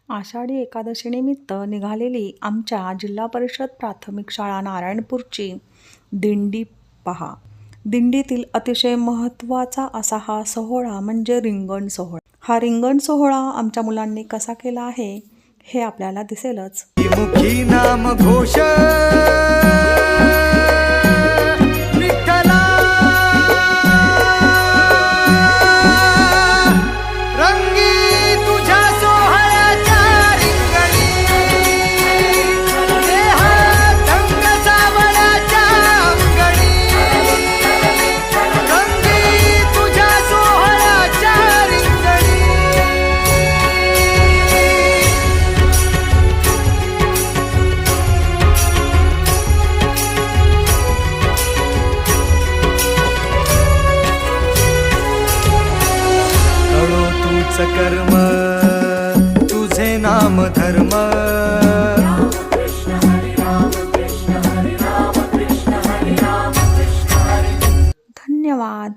आषाढी एकादशीनिमित्त निघालेली आमच्या जिल्हा परिषद प्राथमिक शाळा नारायणपूरची दिंडी पहा. दिंडीतील अतिशय महत्त्वाचा असा हा सोहळा म्हणजे रिंगण सोहळा. हा रिंगण सोहळा आमच्या मुलांनी कसा केला आहे हे आपल्याला दिसेलच. मुखी नाम घोष विठ्ठला, रंगी तुझ्या सोहळ्याच्या रिंगणी, देहात रंग सावळ्याच्या अंगणी, रंगी तुझ्या सोहळ्याच्या रिंगणी. तूच कर्म तुझे नाम धर्म, धन्यवाद.